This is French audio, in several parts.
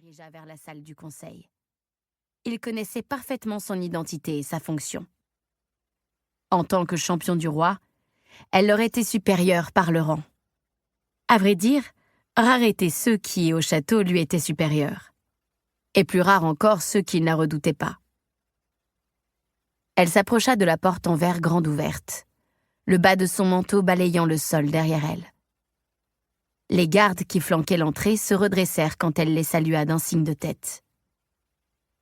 dirigea vers la salle du conseil. Il connaissait parfaitement son identité et sa fonction. En tant que champion du roi, elle leur était supérieure par le rang. À vrai dire, rares étaient ceux qui, au château, lui étaient supérieurs. Et plus rares encore ceux qui ne la redoutaient pas. Elle s'approcha de la porte en verre grande ouverte, le bas de son manteau balayant le sol derrière elle. Les gardes qui flanquaient l'entrée se redressèrent quand elle les salua d'un signe de tête.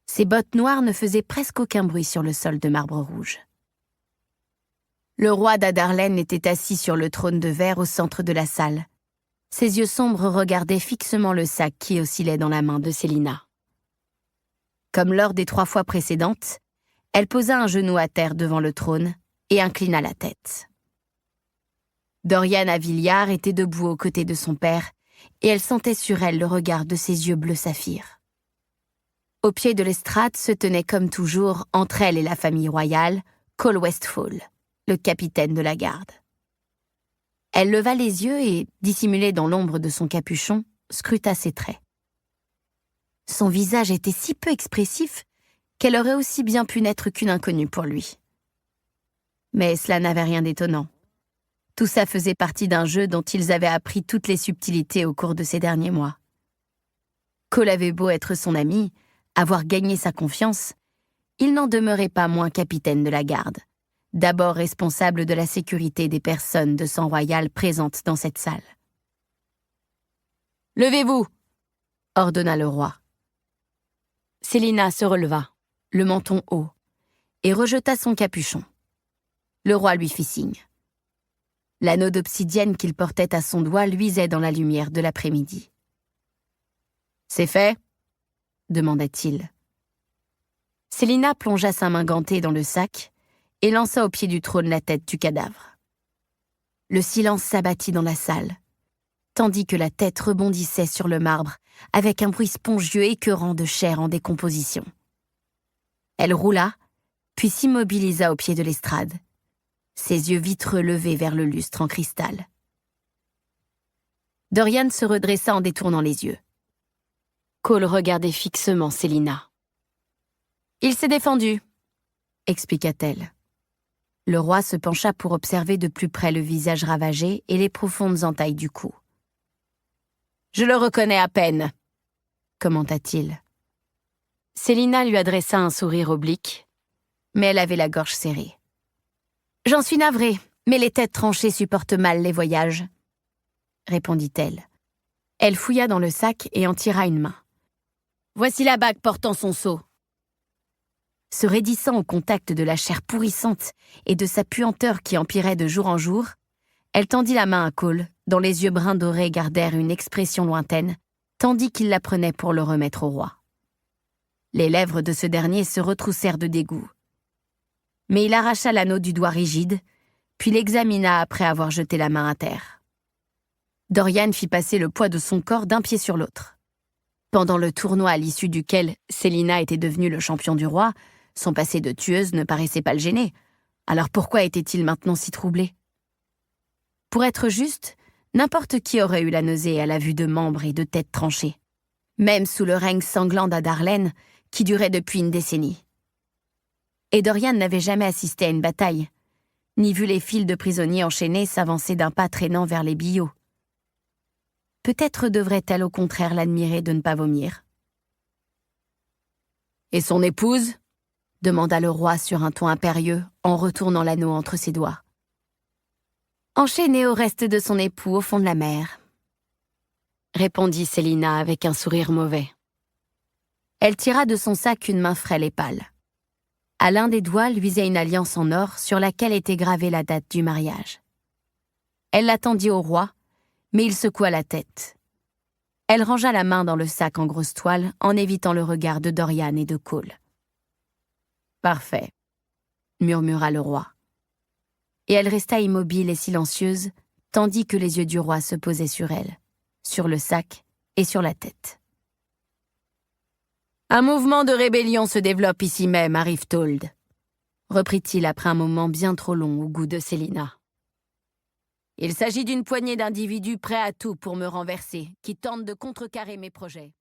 Ses bottes noires ne faisaient presque aucun bruit sur le sol de marbre rouge. Le roi d'Adarlen était assis sur le trône de verre au centre de la salle. Ses yeux sombres regardaient fixement le sac qui oscillait dans la main de Célina. Comme lors des 3 fois précédentes, elle posa un genou à terre devant le trône et inclina la tête. Dorian Aviliard était debout aux côtés de son père et elle sentait sur elle le regard de ses yeux bleu saphir. Au pied de l'estrade se tenait comme toujours, entre elle et la famille royale, Cole Westfall, le capitaine de la garde. Elle leva les yeux et, dissimulée dans l'ombre de son capuchon, scruta ses traits. Son visage était si peu expressif qu'elle aurait aussi bien pu n'être qu'une inconnue pour lui. Mais cela n'avait rien d'étonnant. Tout ça faisait partie d'un jeu dont ils avaient appris toutes les subtilités au cours de ces derniers mois. Cole avait beau être son ami, avoir gagné sa confiance, il n'en demeurait pas moins capitaine de la garde, d'abord responsable de la sécurité des personnes de sang royal présentes dans cette salle. « Levez-vous !» ordonna le roi. Célina se releva, le menton haut, et rejeta son capuchon. Le roi lui fit signe. L'anneau d'obsidienne qu'il portait à son doigt luisait dans la lumière de l'après-midi. « C'est fait ?» demanda-t-il. Célina plongea sa main gantée dans le sac et lança au pied du trône la tête du cadavre. Le silence s'abattit dans la salle, tandis que la tête rebondissait sur le marbre avec un bruit spongieux écœurant de chair en décomposition. Elle roula, puis s'immobilisa au pied de l'estrade, ses yeux vitreux levés vers le lustre en cristal. Dorian se redressa en détournant les yeux. Cole regardait fixement Célina. « Il s'est défendu », expliqua-t-elle. Le roi se pencha pour observer de plus près le visage ravagé et les profondes entailles du cou. « Je le reconnais à peine », commenta-t-il. Célina lui adressa un sourire oblique, mais elle avait la gorge serrée. « J'en suis navrée, mais les têtes tranchées supportent mal les voyages, » répondit-elle. Elle fouilla dans le sac et en tira une main. « Voici la bague portant son sceau. » Se raidissant au contact de la chair pourrissante et de sa puanteur qui empirait de jour en jour, elle tendit la main à Cole, dont les yeux bruns dorés gardèrent une expression lointaine, tandis qu'il la prenait pour le remettre au roi. Les lèvres de ce dernier se retroussèrent de dégoût. Mais il arracha l'anneau du doigt rigide, puis l'examina après avoir jeté la main à terre. Dorian fit passer le poids de son corps d'un pied sur l'autre. Pendant le tournoi à l'issue duquel Célina était devenue le champion du roi, son passé de tueuse ne paraissait pas le gêner. Alors pourquoi était-il maintenant si troublé? Pour être juste, n'importe qui aurait eu la nausée à la vue de membres et de têtes tranchées, même sous le règne sanglant d'Adarlen, qui durait depuis une décennie. Et Dorian n'avait jamais assisté à une bataille, ni vu les files de prisonniers enchaînés s'avancer d'un pas traînant vers les billots. Peut-être devrait-elle au contraire l'admirer de ne pas vomir. « Et son épouse ?» demanda le roi sur un ton impérieux, en retournant l'anneau entre ses doigts. « Enchaînée au reste de son époux au fond de la mer, » répondit Célina avec un sourire mauvais. Elle tira de son sac une main frêle et pâle. À l'un des doigts luisait une alliance en or sur laquelle était gravée la date du mariage. Elle la tendit au roi, mais il secoua la tête. Elle rangea la main dans le sac en grosse toile en évitant le regard de Dorian et de Cole. « Parfait, » murmura le roi. Et elle resta immobile et silencieuse, tandis que les yeux du roi se posaient sur elle, sur le sac et sur la tête. « Un mouvement de rébellion se développe ici même à Rifthold, » reprit-il après un moment bien trop long au goût de Célina. « Il s'agit d'une poignée d'individus prêts à tout pour me renverser, qui tentent de contrecarrer mes projets.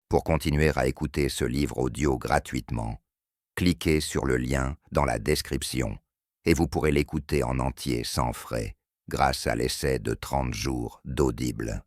Pour continuer à écouter ce livre audio gratuitement, cliquez sur le lien dans la description et vous pourrez l'écouter en entier sans frais grâce à l'essai de 30 jours d'Audible.